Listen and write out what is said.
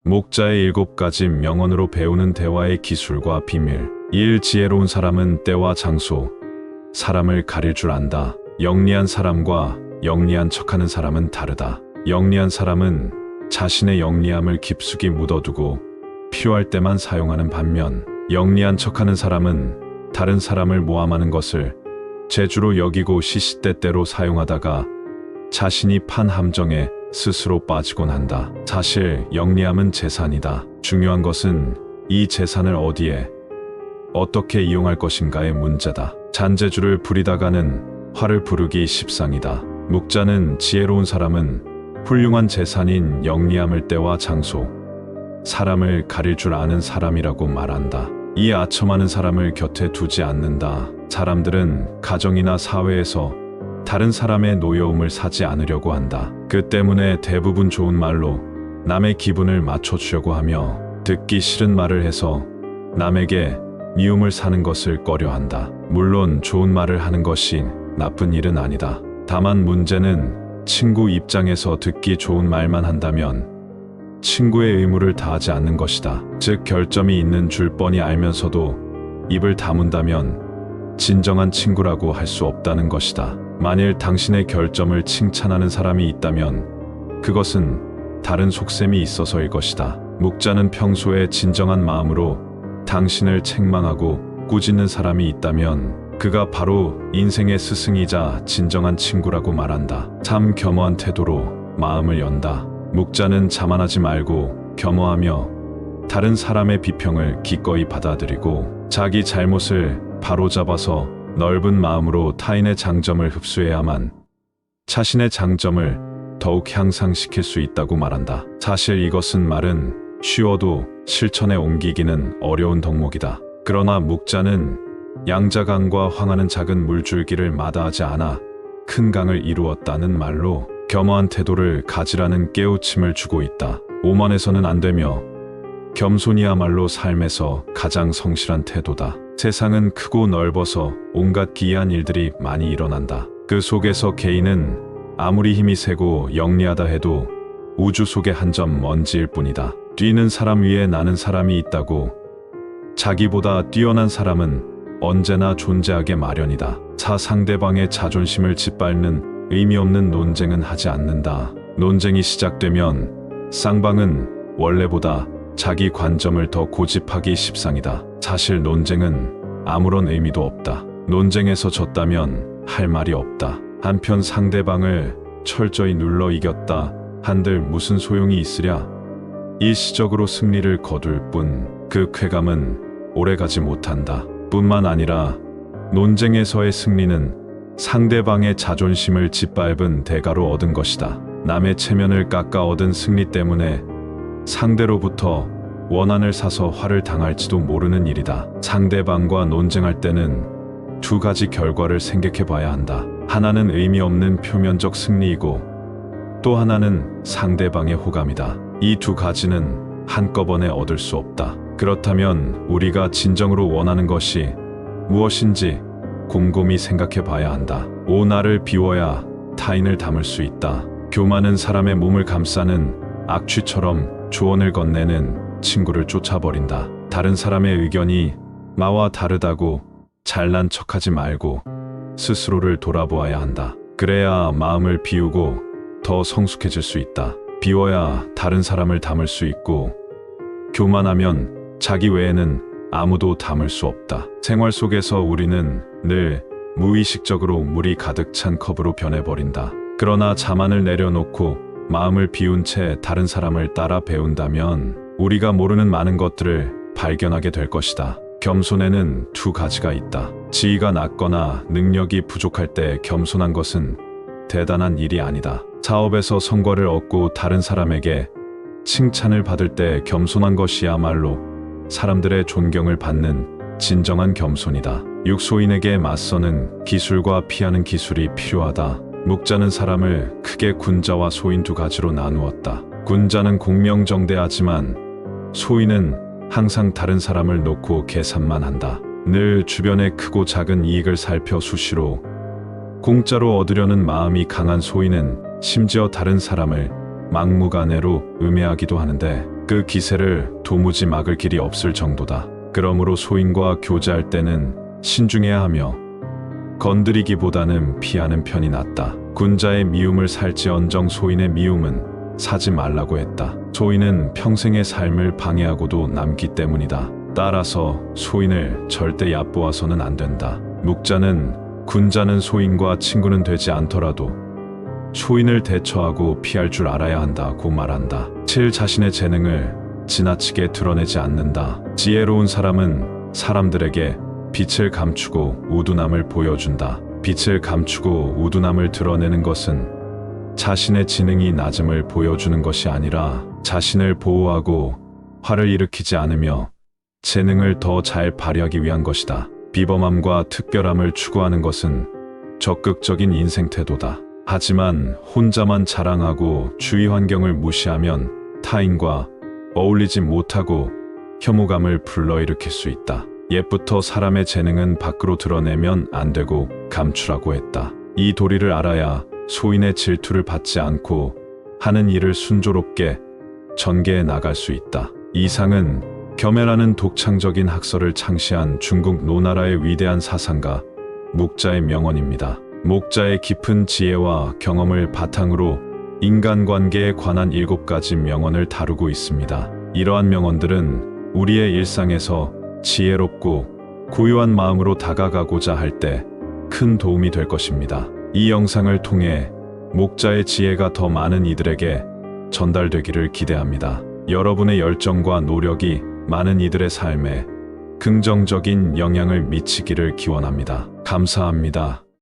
목자의 7가지 명언으로 배우는 대화의 기술과 비밀. 1. 지혜로운 사람은 때와 장소, 사람을 가릴 줄 안다. 영리한 사람과 영리한 척하는 사람은 다르다. 영리한 사람은 자신의 영리함을 깊숙이 묻어두고 필요할 때만 사용하는 반면, 영리한 척하는 사람은 다른 사람을 모함하는 것을 재주로 여기고 시시때때로 사용하다가 자신이 판 함정에 스스로 빠지곤 한다. 사실 영리함은 재산이다. 중요한 것은 이 재산을 어디에 어떻게 이용할 것인가의 문제다. 잔재주를 부리다가는 화를 부르기 십상이다. 묵자는 지혜로운 사람은 훌륭한 재산인 영리함을 때와 장소, 사람을 가릴 줄 아는 사람이라고 말한다. 이 아첨하는 사람을 곁에 두지 않는다. 사람들은 가정이나 사회에서 다른 사람의 노여움을 사지 않으려고 한다. 그 때문에 대부분 좋은 말로 남의 기분을 맞춰주려고 하며 듣기 싫은 말을 해서 남에게 미움을 사는 것을 꺼려한다. 물론 좋은 말을 하는 것이 나쁜 일은 아니다. 다만 문제는 친구 입장에서 듣기 좋은 말만 한다면 친구의 의무를 다하지 않는 것이다. 즉 결점이 있는 줄 뻔히 알면서도 입을 다문다면 진정한 친구라고 할 수 없다는 것이다. 만일 당신의 결점을 칭찬하는 사람이 있다면 그것은 다른 속셈이 있어서일 것이다. 묵자는 평소에 진정한 마음으로 당신을 책망하고 꾸짖는 사람이 있다면 그가 바로 인생의 스승이자 진정한 친구라고 말한다. 참 겸허한 태도로 마음을 연다. 묵자는 자만하지 말고 겸허하며 다른 사람의 비평을 기꺼이 받아들이고 자기 잘못을 바로잡아서 넓은 마음으로 타인의 장점을 흡수해야만 자신의 장점을 더욱 향상시킬 수 있다고 말한다. 사실 이것은 말은 쉬워도 실천에 옮기기는 어려운 덕목이다. 그러나 묵자는 양자강과 황하는 작은 물줄기를 마다하지 않아 큰 강을 이루었다는 말로 겸허한 태도를 가지라는 깨우침을 주고 있다. 오만해서는 안 되며 겸손이야말로 삶에서 가장 성실한 태도다. 세상은 크고 넓어서 온갖 기이한 일들이 많이 일어난다. 그 속에서 개인은 아무리 힘이 세고 영리하다 해도 우주 속의 한 점 먼지일 뿐이다. 뛰는 사람 위에 나는 사람이 있다고 자기보다 뛰어난 사람은 언제나 존재하게 마련이다. 상대방의 자존심을 짓밟는 의미 없는 논쟁은 하지 않는다. 논쟁이 시작되면 쌍방은 원래보다 자기 관점을 더 고집하기 십상이다. 사실 논쟁은 아무런 의미도 없다. 논쟁에서 졌다면 할 말이 없다. 한편 상대방을 철저히 눌러 이겼다 한들 무슨 소용이 있으랴. 일시적으로 승리를 거둘 뿐 그 쾌감은 오래가지 못한다. 뿐만 아니라 논쟁에서의 승리는 상대방의 자존심을 짓밟은 대가로 얻은 것이다. 남의 체면을 깎아 얻은 승리 때문에 상대로부터 원한을 사서 화를 당할지도 모르는 일이다. 상대방과 논쟁할 때는 두 가지 결과를 생각해 봐야 한다. 하나는 의미 없는 표면적 승리이고 또 하나는 상대방의 호감이다. 이 두 가지는 한꺼번에 얻을 수 없다. 그렇다면 우리가 진정으로 원하는 것이 무엇인지 곰곰이 생각해 봐야 한다. 나를 비워야 타인을 담을 수 있다. 교만은 사람의 몸을 감싸는 악취처럼 조언을 건네는 친구를 쫓아버린다. 다른 사람의 의견이 나와 다르다고 잘난 척하지 말고 스스로를 돌아보아야 한다. 그래야 마음을 비우고 더 성숙해질 수 있다. 비워야 다른 사람을 담을 수 있고 교만하면 자기 외에는 아무도 담을 수 없다. 생활 속에서 우리는 늘 무의식적으로 물이 가득 찬 컵으로 변해버린다. 그러나 자만을 내려놓고 마음을 비운 채 다른 사람을 따라 배운다면 우리가 모르는 많은 것들을 발견하게 될 것이다. 겸손에는 두 가지가 있다. 지위가 낮거나 능력이 부족할 때 겸손한 것은 대단한 일이 아니다. 사업에서 성과를 얻고 다른 사람에게 칭찬을 받을 때 겸손한 것이야말로 사람들의 존경을 받는 진정한 겸손이다. 육소인에게 맞서는 기술과 피하는 기술이 필요하다. 묵자는 사람을 크게 군자와 소인 두 가지로 나누었다. 군자는 공명정대하지만 소인은 항상 다른 사람을 놓고 계산만 한다. 늘 주변의 크고 작은 이익을 살펴 수시로 공짜로 얻으려는 마음이 강한 소인은 심지어 다른 사람을 막무가내로 음해하기도 하는데 그 기세를 도무지 막을 길이 없을 정도다. 그러므로 소인과 교제할 때는 신중해야 하며 건드리기보다는 피하는 편이 낫다. 군자의 미움을 살지언정 소인의 미움은 사지 말라고 했다. 소인은 평생의 삶을 방해하고도 남기 때문이다. 따라서 소인을 절대 얕보아서는 안 된다. 묵자는 군자는 소인과 친구는 되지 않더라도 소인을 대처하고 피할 줄 알아야 한다고 말한다. 7. 자신의 재능을 지나치게 드러내지 않는다. 지혜로운 사람은 사람들에게 빛을 감추고 우둔함을 보여준다. 빛을 감추고 우둔함을 드러내는 것은 자신의 지능이 낮음을 보여주는 것이 아니라 자신을 보호하고 화를 일으키지 않으며 재능을 더 잘 발휘하기 위한 것이다. 비범함과 특별함을 추구하는 것은 적극적인 인생 태도다. 하지만 혼자만 자랑하고 주위 환경을 무시하면 타인과 어울리지 못하고 혐오감을 불러일으킬 수 있다. 옛부터 사람의 재능은 밖으로 드러내면 안 되고 감추라고 했다. 이 도리를 알아야 소인의 질투를 받지 않고 하는 일을 순조롭게 전개해 나갈 수 있다. 이상은 겸해라는 독창적인 학설을 창시한 중국 노나라의 위대한 사상가 묵자의 명언입니다. 목자의 깊은 지혜와 경험을 바탕으로 인간관계에 관한 7가지 명언을 다루고 있습니다. 이러한 명언들은 우리의 일상에서 지혜롭고 고요한 마음으로 다가가고자 할 때 큰 도움이 될 것입니다. 이 영상을 통해 목자의 지혜가 더 많은 이들에게 전달되기를 기대합니다. 여러분의 열정과 노력이 많은 이들의 삶에 긍정적인 영향을 미치기를 기원합니다. 감사합니다.